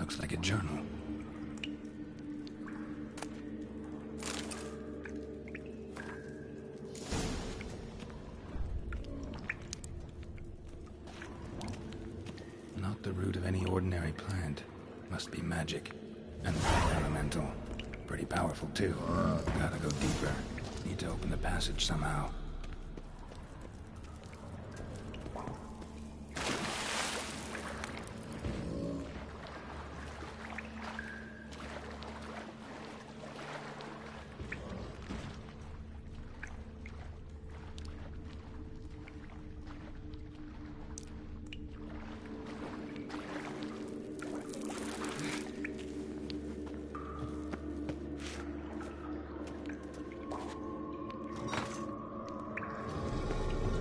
Looks like a journal. Not the root of any ordinary plant. Must be magic. And elemental. Pretty powerful, too. Gotta go deeper. Need to open the passage somehow.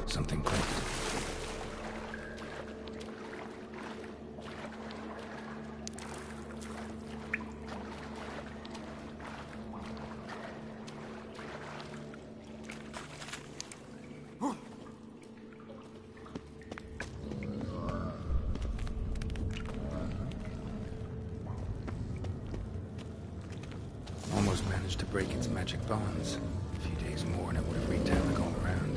Something clicked. Almost managed to break its magic bonds. A few days more and it would have wreaked havoc all around.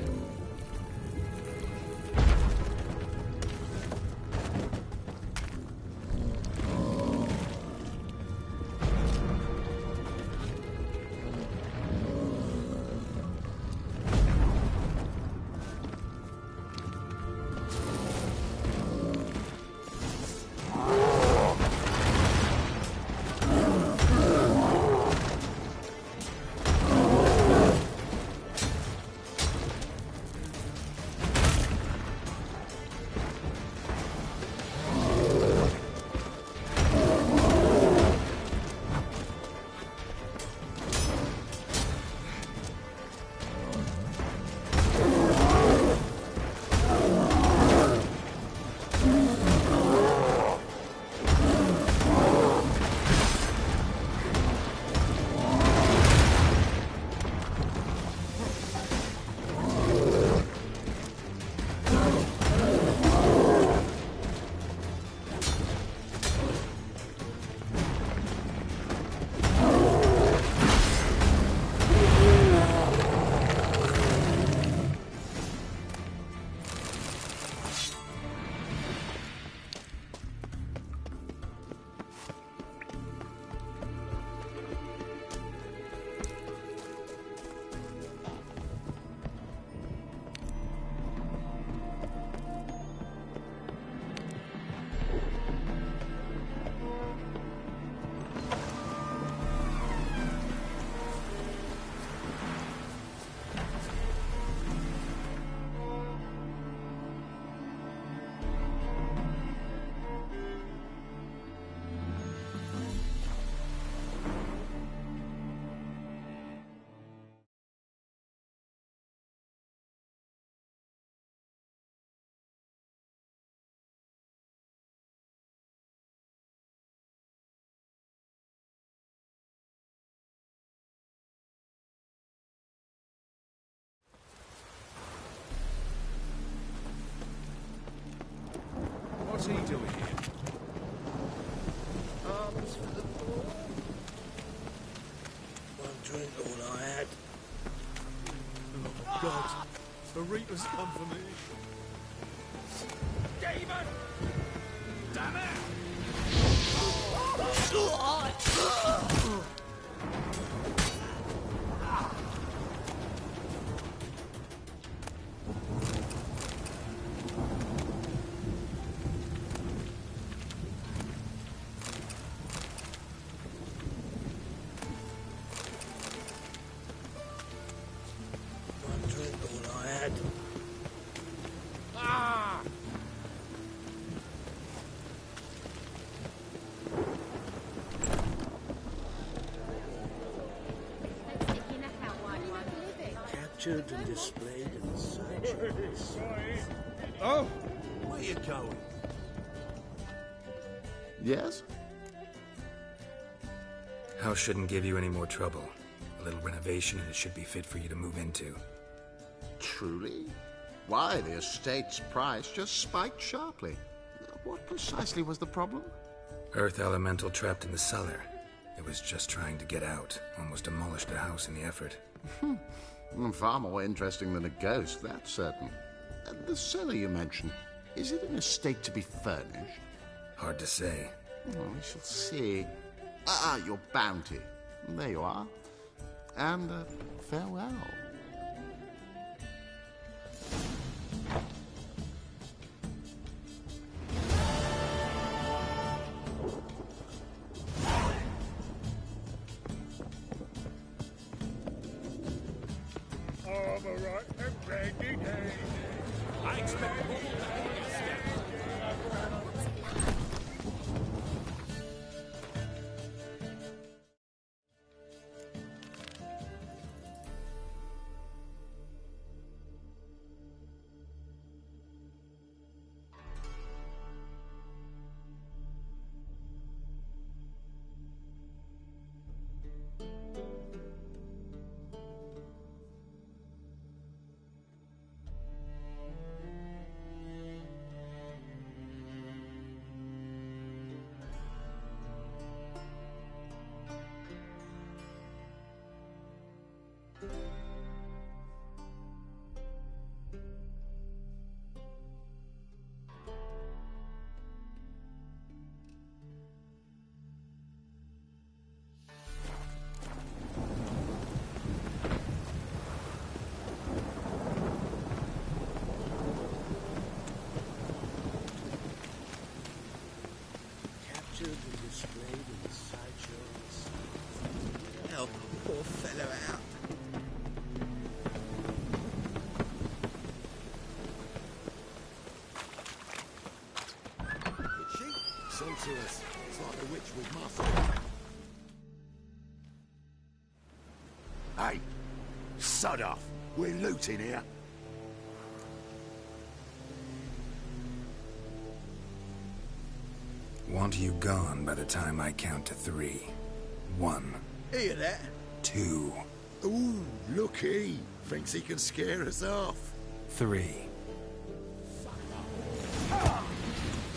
What's he doing here? Arms for the poor. One drink all I had. Oh, God. The Reaper's come for me. Demon! Damn it! One drink all I had. Ah! Captured and displayed in sanctuaries. Oh! Where you going? Yes? House shouldn't give you any more trouble. A little renovation and it should be fit for you to move into. Truly? Why, the estate's price just spiked sharply. What precisely was the problem? Earth elemental trapped in the cellar. It was just trying to get out. Almost demolished the house in the effort. Far more interesting than a ghost, that's certain. The cellar you mentioned, is it in a state to be furnished? Hard to say. Oh, we shall see. Your bounty. There you are. And farewell. I expect Captured and displayed in the sideshow. Help a poor fellow out. She? Sorceress. It's like a witch with muscle. Hey, sod off. We're looting here. Want you gone by the time I count to 3. 1, Hear that? 2, Ooh, looky. Thinks he can scare us off. 3.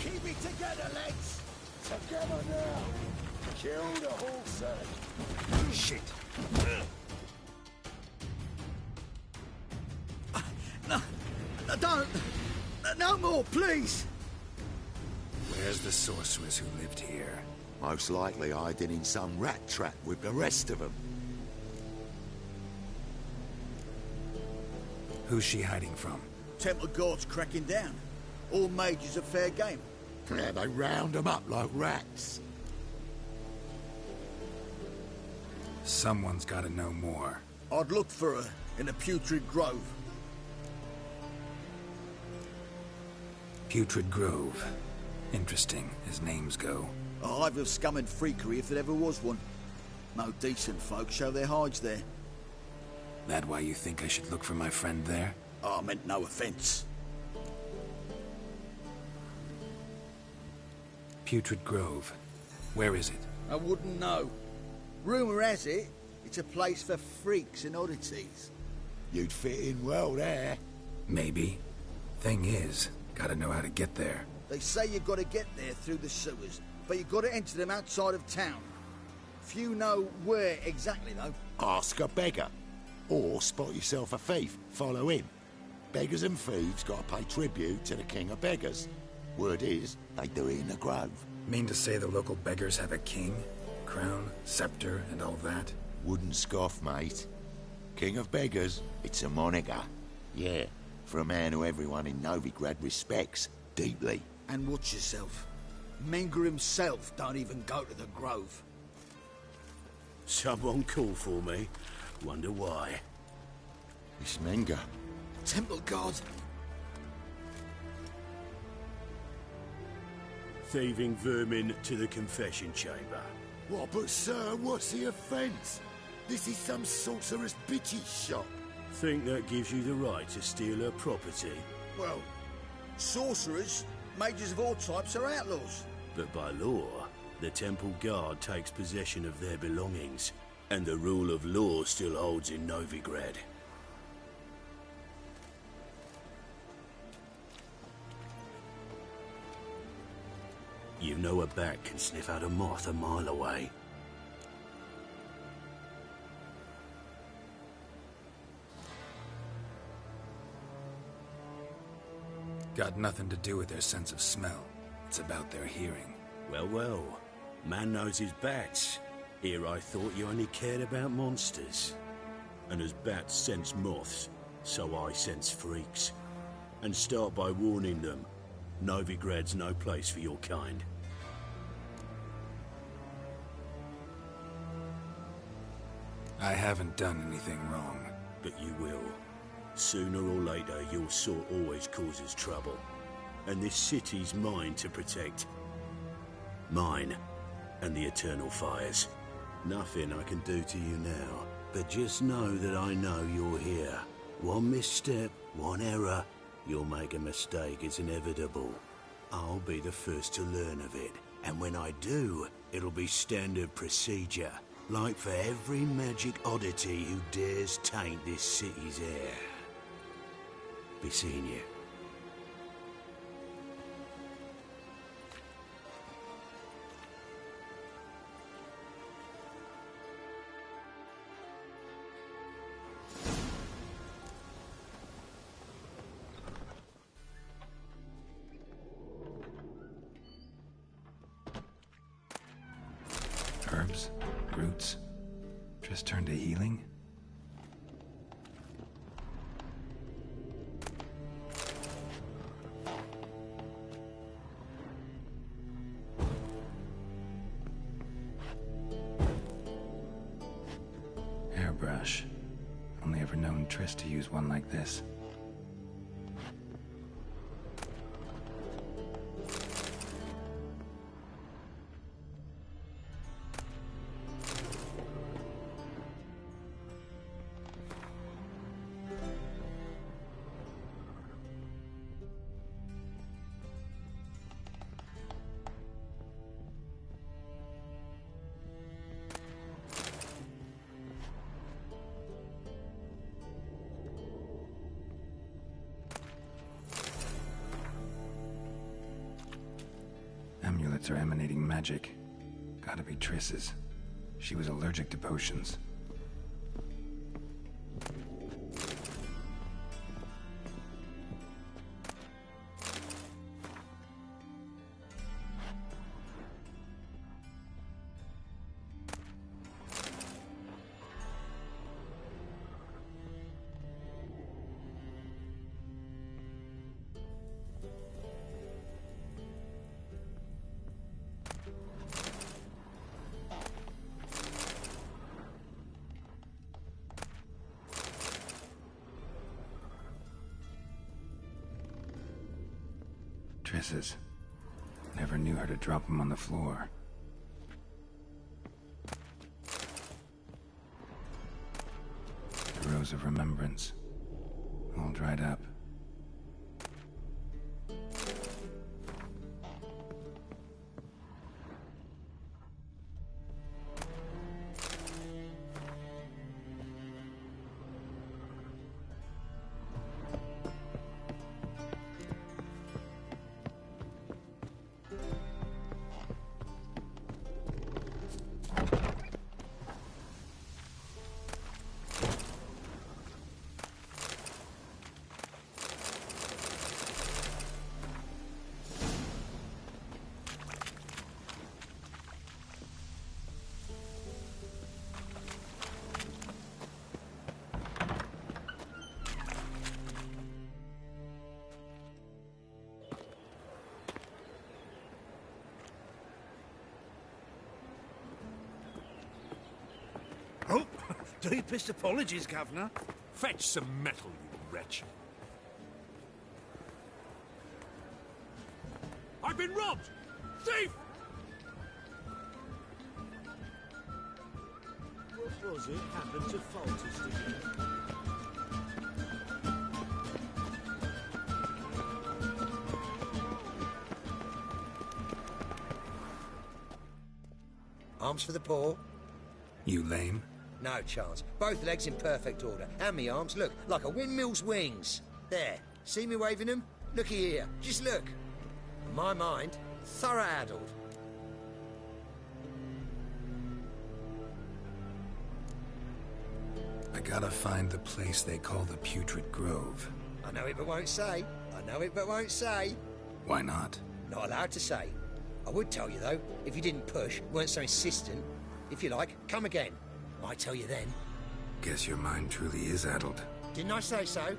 Keep it together, lads. Together now. Kill the horse. Shit. No, don't. No more, please. Where's the sorceress who lived here? Most likely hiding in some rat trap with the rest of them. Who's she hiding from? Temple Guard's cracking down. All mages are fair game. Yeah, they round them up like rats. Someone's gotta know more. I'd look for her in the Putrid Grove. Putrid Grove. Interesting, as names go. A hive of scum and freakery if there ever was one. No decent folk show their hides there. That why you think I should look for my friend there? I meant no offence. Putrid Grove. Where is it? I wouldn't know. Rumour has it, it's a place for freaks and oddities. You'd fit in well there. Maybe. Thing is, gotta know how to get there. They say you gotta get there through the sewers, but you gotta enter them outside of town. Few know where exactly, though. Ask a beggar. Or spot yourself a thief. Follow him. Beggars and thieves gotta pay tribute to the king of beggars. Word is, they do it in the grove. Mean to say the local beggars have a king? Crown, scepter, and all that? Wouldn't scoff, mate. King of beggars, it's a moniker. Yeah, for a man who everyone in Novigrad respects deeply. And watch yourself. Menger himself don't even go to the Grove. someone call for me. Wonder why. It's Menger. Temple Guard. Thieving vermin to the confession chamber. What, but sir, what's the offence? This is some sorcerer's bitch's shop. Think that gives you the right to steal her property? Well, sorcerers, mages of all types are outlaws. But by law, the Temple Guard takes possession of their belongings, and the rule of law still holds in Novigrad. You know a bat can sniff out a moth a mile away. Got nothing to do with their sense of smell. It's about their hearing. Well, well. Man knows his bats. Here I thought you only cared about monsters. And as bats sense moths, so I sense freaks. And start by warning them. Novigrad's no place for your kind. I haven't done anything wrong. But you will. Sooner or later, your sort always causes trouble. And this city's mine to protect. Mine. And the Eternal Fires. Nothing I can do to you now. But just know that I know you're here. One misstep, one error, you'll make a mistake, it's inevitable. I'll be the first to learn of it. And when I do, it'll be standard procedure. Like for every magic oddity who dares taint this city's air. Be seeing you. Herbs, roots, just turn to healing? Hairbrush. Only ever known Triss to use one like this. Amulets are emanating magic. Gotta be Triss's. She was allergic to potions. Triss's. Never knew her to drop them on the floor. The Rose of Remembrance. All dried up. Oh, deepest apologies, Governor. Fetch some metal, you wretch. I've been robbed! Thief! What was it happened to Foltest again? Arms for the poor? You lame? No chance. Both legs in perfect order. And me arms, look, like a windmill's wings. There. See me waving them? Looky here. Just look. In my mind, thorough-addled. I gotta find the place they call the Putrid Grove. I know it but won't say. I know it but won't say. Why not? Not allowed to say. I would tell you, though, if you didn't push, weren't so insistent. If you like, come again. Might tell you then. Guess your mind truly is addled. Didn't I say so?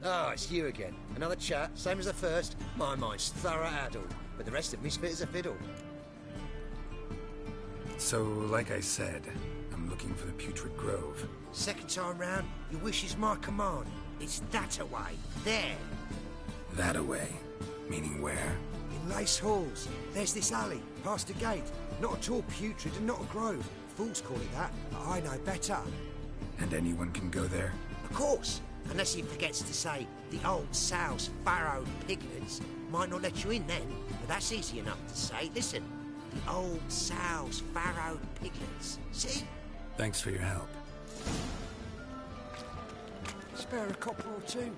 Oh, it's you again. Another chat, same as the first. My mind's thorough-addled, but the rest of me's fit as a fiddle. So, like I said, I'm looking for the Putrid Grove. Second time round, your wish is my command. It's that away. There. That away? Meaning where? In Lace Halls. There's this alley, past the gate. Not at all putrid and not a grove. Fools call it that, but I know better. And anyone can go there? Of course. Unless he forgets to say the old sow's farrowed piglets. Might not let you in then, but that's easy enough to say. Listen. The old sow's farrowed piglets. See? Thanks for your help. Spare a copper or two.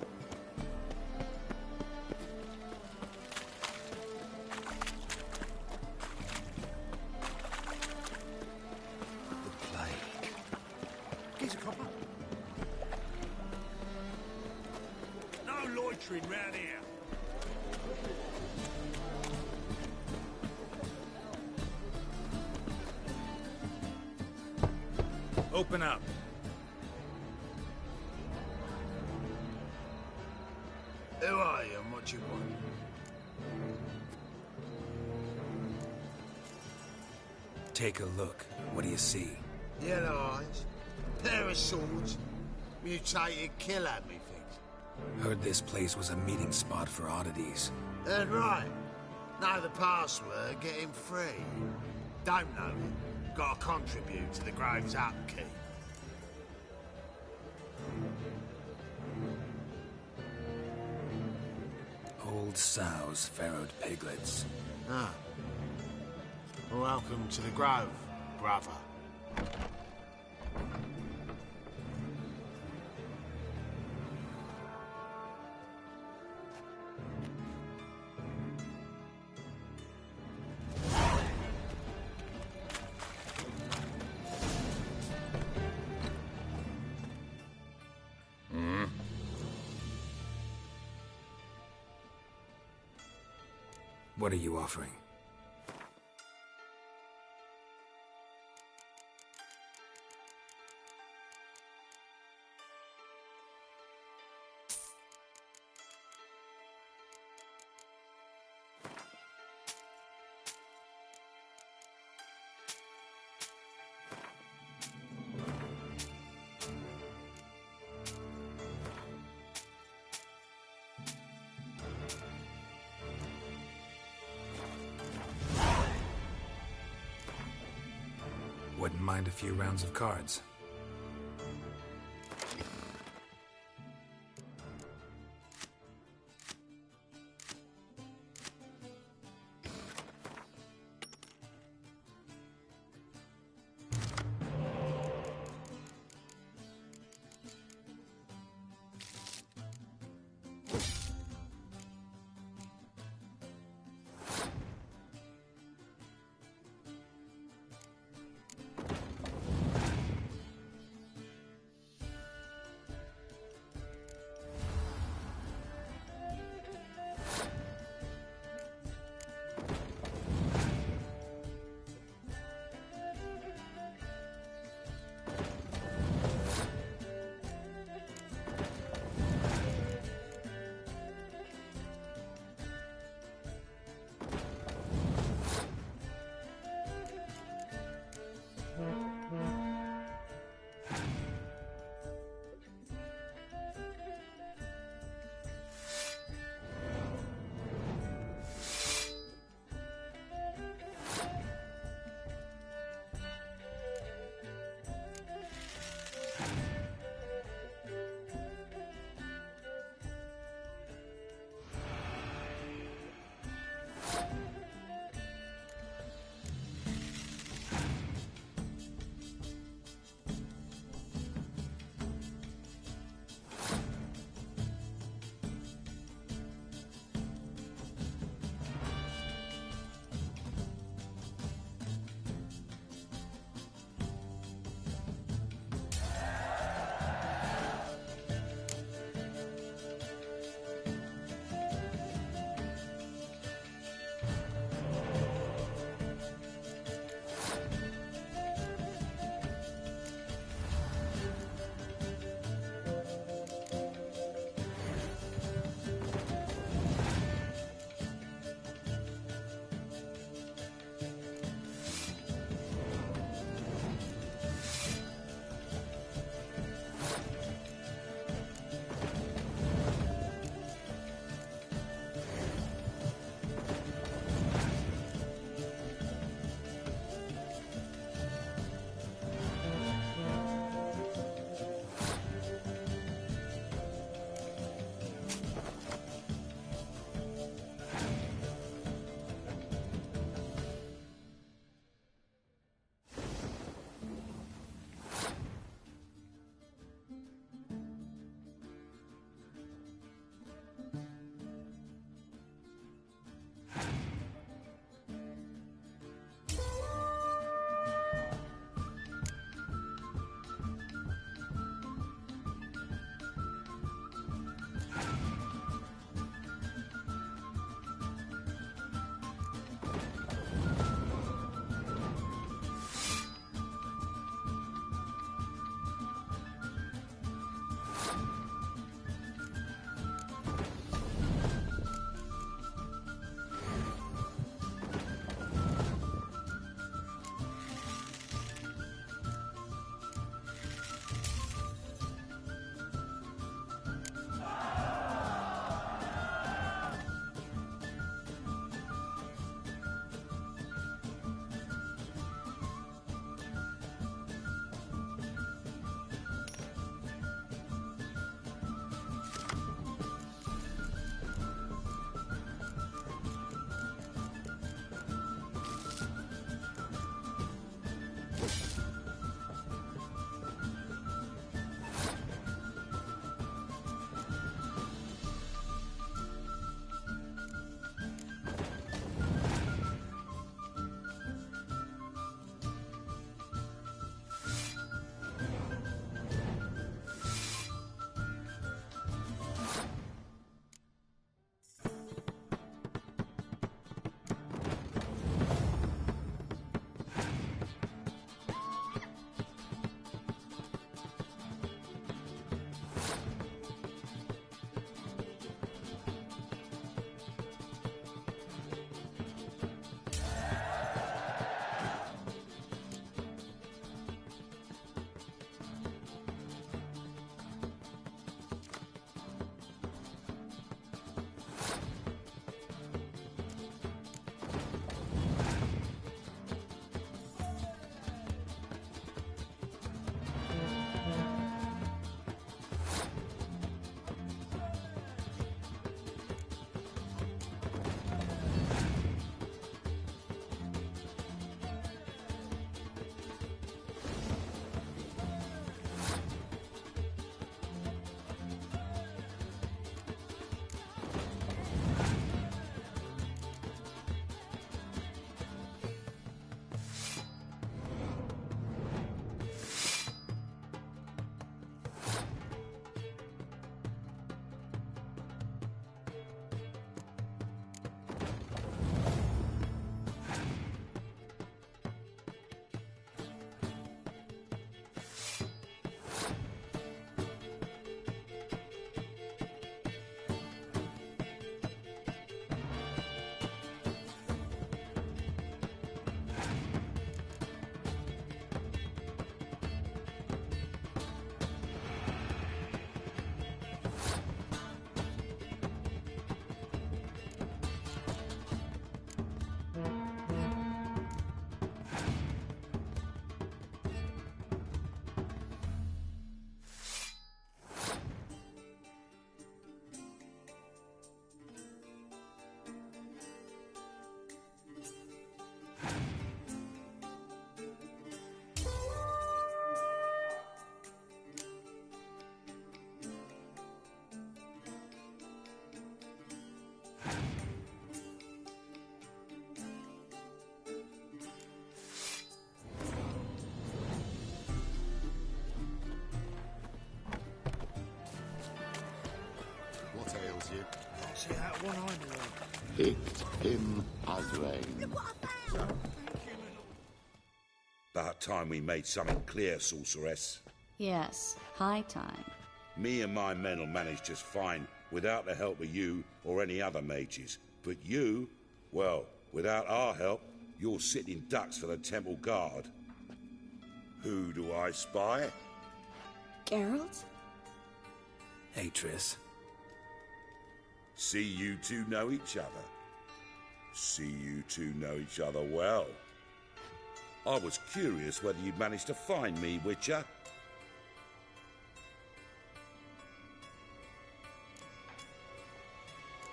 The plague. Here's a copper. No loitering round here. Open up. Who are you and what you want? Take a look. What do you see? Yellow eyes, pair of swords, mutated killer, methinks. Heard this place was a meeting spot for oddities. And right. Know the password, get him free. Don't know it. Gotta contribute to the Grove's upkeep. Old sows, farrowed piglets. Ah. Welcome to the Grove, brother. What are you offering? Wouldn't mind a few rounds of cards. See that one I know. Picked him as rain. About time we made something clear, sorceress. Yes, high time. Me and my men will manage just fine without the help of you or any other mages. But you, well, without our help, you're sitting ducks for the temple guard. Who do I spy? Geralt? Hey, Triss. See you two know each other. See you two know each other well. I was curious whether you'd managed to find me, Witcher.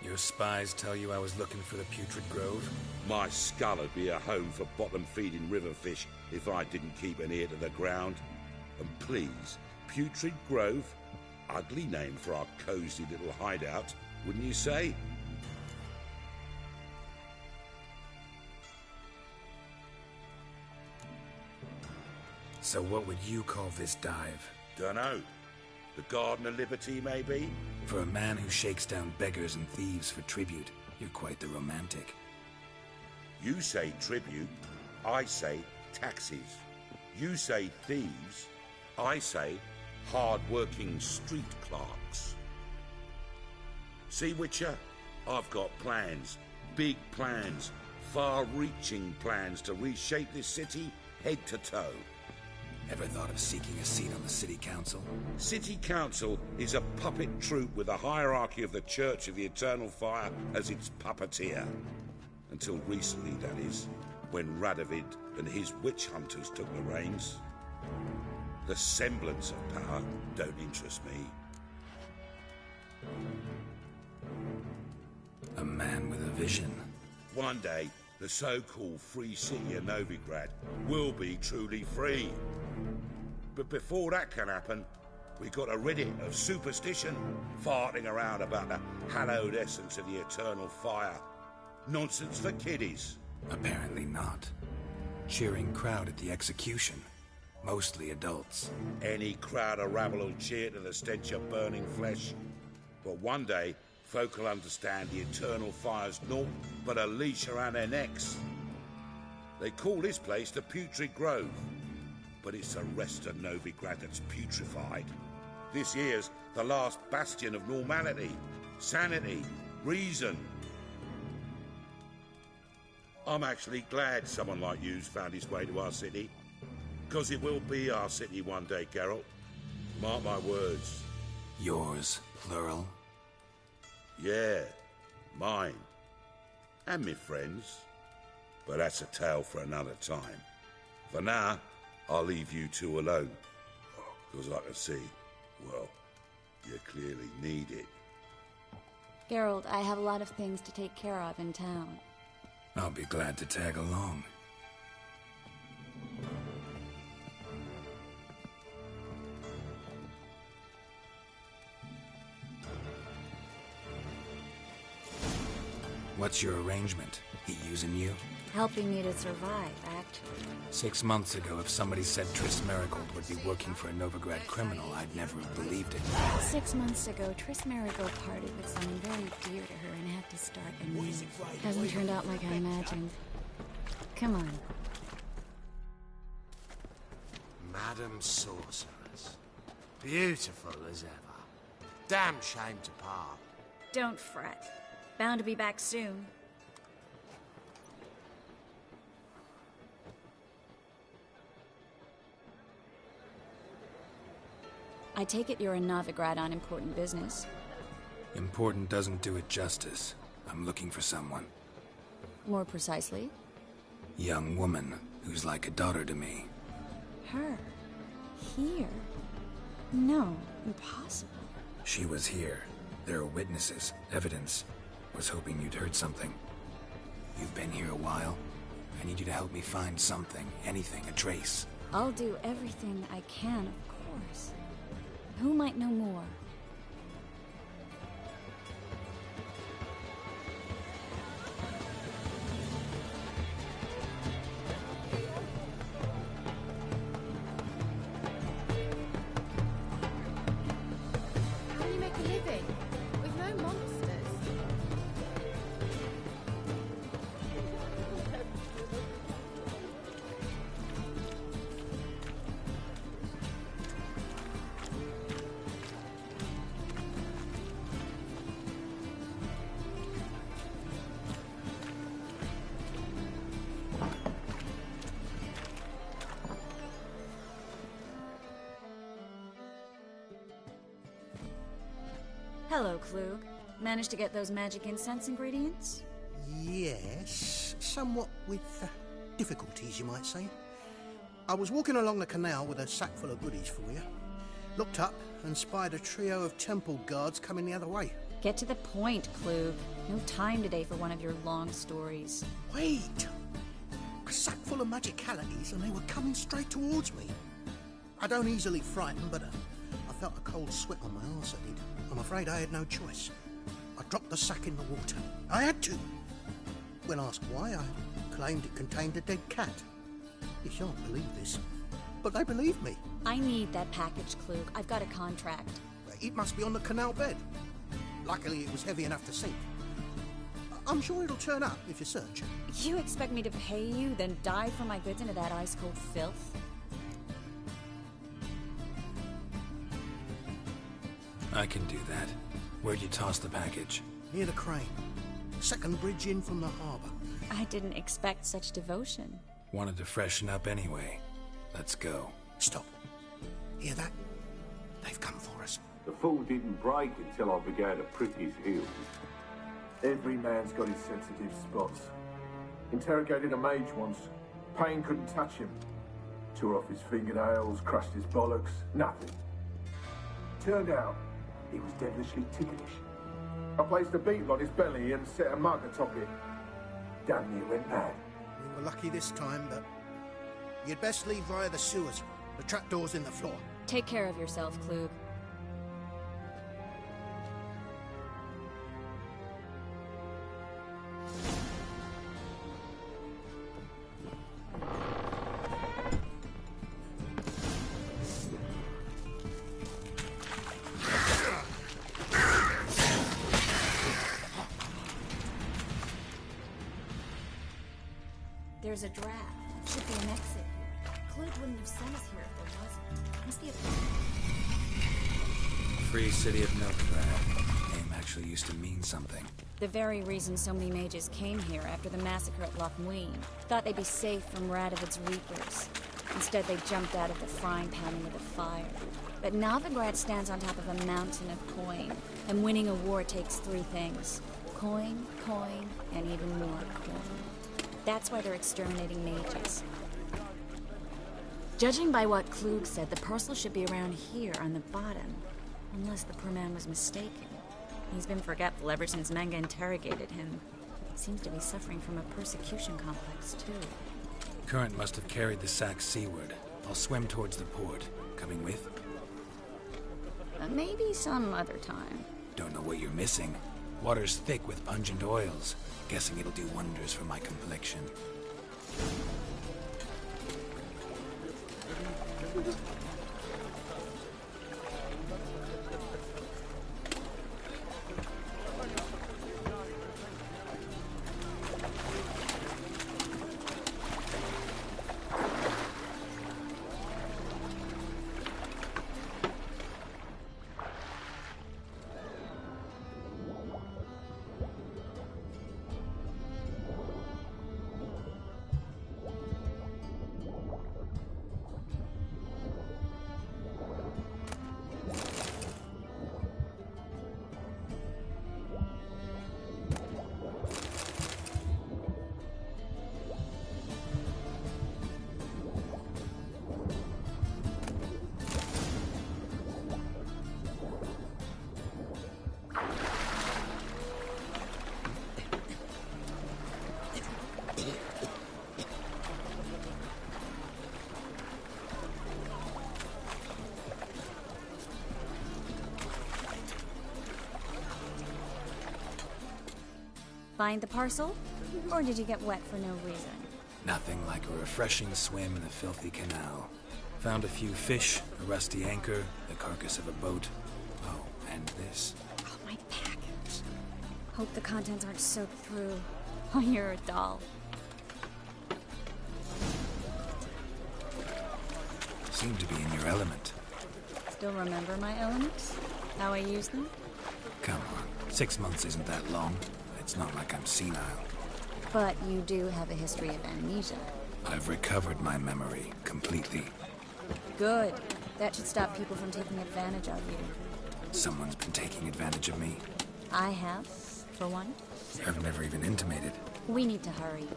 Your spies tell you I was looking for the Putrid Grove? My skull would be a home for bottom-feeding river fish if I didn't keep an ear to the ground. And please, Putrid Grove? Ugly name for our cosy little hideout, wouldn't you say? So what would you call this dive? Dunno. The Garden of Liberty, maybe? For a man who shakes down beggars and thieves for tribute, you're quite the romantic. You say tribute, I say taxes. You say thieves, I say hard-working street clerks. See, Witcher? I've got plans. Big plans. Far-reaching plans to reshape this city head to toe. Ever thought of seeking a seat on the city council? City council is a puppet troupe with a hierarchy of the Church of the Eternal Fire as its puppeteer. Until recently, that is, when Radovid and his witch hunters took the reins. The semblance of power don't interest me. A man with a vision. One day, the so-called free city of Novigrad will be truly free. But before that can happen, we got to rid it of superstition, farting around about the hallowed essence of the eternal fire. Nonsense for kiddies. Apparently not. Cheering crowd at the execution. Mostly adults. Any crowd of rabble will cheer to the stench of burning flesh. But one day, folk will understand the eternal fire's naught but a leash around their necks. They call this place the Putrid Grove, but it's the rest of Novigrad that's putrefied. This here's the last bastion of normality, sanity, reason. I'm actually glad someone like you's found his way to our city, because it will be our city one day, Geralt. Mark my words. Yours, plural? Yeah, mine. And me friends. But that's a tale for another time. For now, I'll leave you two alone. Because I can see, well, you clearly need it. Geralt, I have a lot of things to take care of in town. I'll be glad to tag along. What's your arrangement? He using you? Helping me to survive, actually. 6 months ago, if somebody said Triss Merigold would be working for a Novigrad criminal, I'd never have believed it. 6 months ago, Triss Merigold parted with someone very dear to her and had to start anew. Hasn't turned out like I imagined. Come on. Madam Sorceress. Beautiful as ever. Damn shame to part. Don't fret. Bound to be back soon. I take it you're in Novigrad on important business. Important doesn't do it justice. I'm looking for someone. More precisely? Young woman who's like a daughter to me. Her? Here? No, impossible. She was here. There are witnesses, evidence. Was hoping you'd heard something. You've been here a while. I need you to help me find something, anything, a trace. I'll do everything I can, of course. Who might know more? How do you make a living? With no monsters? Hello, Klug. Managed to get those magic incense ingredients? Yes, somewhat with difficulties, you might say. I was walking along the canal with a sack full of goodies for you. Looked up and spied a trio of temple guards coming the other way. Get to the point, Klug. No time today for one of your long stories. Wait! A sack full of magicalities and they were coming straight towards me. I don't easily frighten, but I felt a cold sweat on my arse, I did. I'm afraid I had no choice. I dropped the sack in the water. I had to. When asked why, I claimed it contained a dead cat. You shan't believe this, but they believed me. I need that package, Klug. I've got a contract. It must be on the canal bed. Luckily, it was heavy enough to sink. I'm sure it'll turn up if you search. You expect me to pay you, then dive for my goods into that ice-cold filth? I can do that. Where'd you toss the package? Near the crane. Second bridge in from the harbour. I didn't expect such devotion. Wanted to freshen up anyway. Let's go. Stop. Hear that? They've come for us. The fall didn't break until I began to prick his heels. Every man's got his sensitive spots. Interrogated a mage once. Pain couldn't touch him. Tore off his fingernails, crushed his bollocks, nothing. Turned out, he was devilishly ticklish. I placed a beetle on his belly and set a mug atop it. Damn near went mad. We were lucky this time, but you'd best leave via the sewers. The trapdoor's in the floor. Take care of yourself, Klug. There's a draft. Should be an exit here. Klug wouldn't have sent us here if there wasn't. Must be a... Free City of Novigrad. Name actually used to mean something. The very reason so many mages came here after the massacre at Loch Muin. Thought they'd be safe from Radovid's reapers. Instead, they jumped out of the frying pan into the fire. But Novigrad stands on top of a mountain of coin, and winning a war takes three things. Coin, coin, and even more coin. That's why they're exterminating mages. Judging by what Klug said, the parcel should be around here on the bottom. Unless the poor man was mistaken. He's been forgetful ever since Manga interrogated him. Seems to be suffering from a persecution complex, too. Current must have carried the sack seaward. I'll swim towards the port. Coming with? Maybe some other time. Don't know what you're missing. Water's thick with pungent oils. Guessing it'll do wonders for my complexion. Find the parcel? Or did you get wet for no reason? Nothing like a refreshing swim in the filthy canal. Found a few fish, a rusty anchor, the carcass of a boat. Oh, and this. Oh, my package. Hope the contents aren't soaked through. Oh, you're a doll. Seem to be in your element. Still remember my elements? How I use them? Come on, 6 months isn't that long. It's not like I'm senile. But you do have a history of amnesia. I've recovered my memory completely. Good. That should stop people from taking advantage of you. Someone's been taking advantage of me. I have, for one. I've never even intimated. We need to hurry.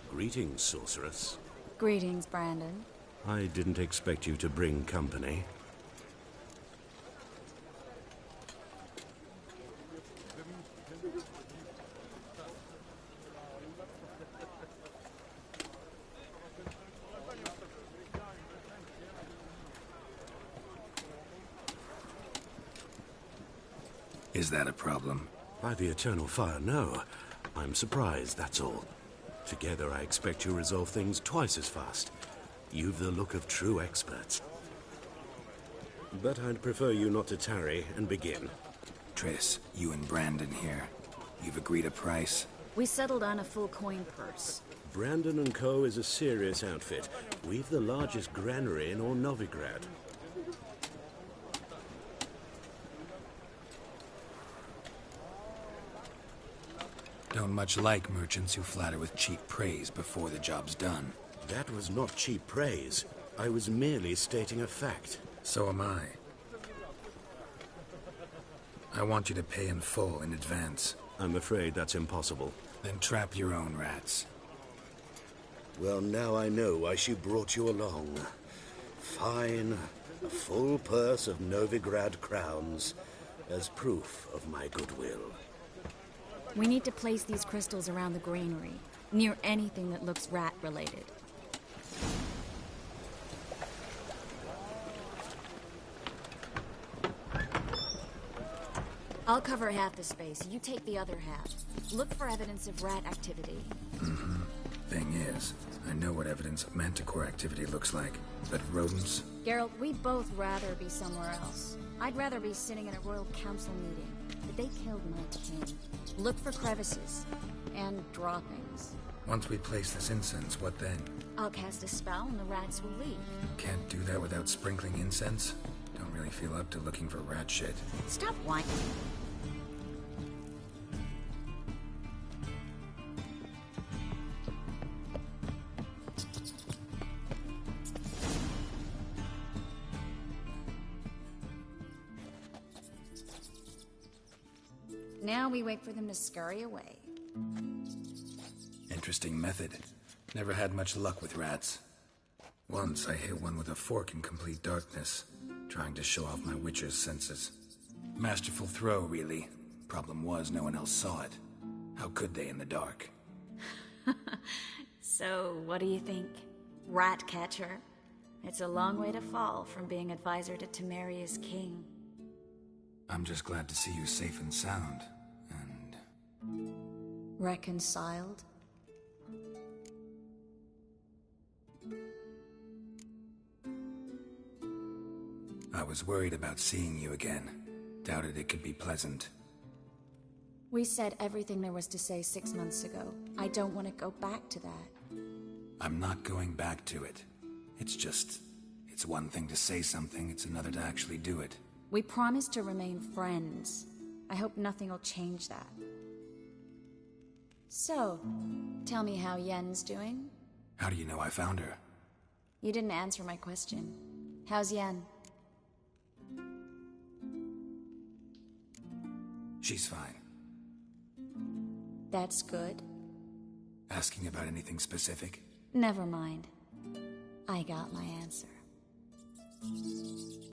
Greetings, sorceress. Greetings, Brandon. I didn't expect you to bring company. Is that a problem? By the Eternal Fire, no. I'm surprised, that's all. Together, I expect you resolve things twice as fast. You've the look of true experts. But I'd prefer you not to tarry and begin. Triss, you and Brandon here. You've agreed a price? We settled on a full coin purse. Brandon & Co. is a serious outfit. We've the largest granary in all Novigrad. Don't much like merchants who flatter with cheap praise before the job's done. That was not cheap praise. I was merely stating a fact. So am I. I want you to pay in full in advance. I'm afraid that's impossible. Then trap your own rats. Well, now I know why she brought you along. Fine. A full purse of Novigrad crowns as proof of my goodwill. We need to place these crystals around the granary, near anything that looks rat-related. I'll cover half the space, you take the other half. Look for evidence of rat activity. Mm-hmm. Thing is, I know what evidence of manticore activity looks like, but rodents? Geralt, we'd both rather be somewhere else. I'd rather be sitting in a royal council meeting, but they killed my king. Look for crevices and droppings. Once we place this incense, what then? I'll cast a spell and the rats will leave. Can't do that without sprinkling incense? Don't really feel up to looking for rat shit. Stop whining. Now we wait for them to scurry away. Interesting method. Never had much luck with rats. Once I hit one with a fork in complete darkness, trying to show off my witcher's senses. Masterful throw, really. Problem was, no one else saw it. How could they in the dark? So, what do you think? Rat catcher? It's a long way to fall from being advisor to Temeria's king. I'm just glad to see you safe and sound. Reconciled? I was worried about seeing you again. Doubted it could be pleasant. We said everything there was to say 6 months ago. I don't want to go back to that. I'm not going back to it. It's one thing to say something, it's another to actually do it. We promised to remain friends. I hope nothing will change that. So, tell me how Yen's doing? How do you know I found her? You didn't answer my question. How's Yen? She's fine. That's good. Asking about anything specific? Never mind. I got my answer.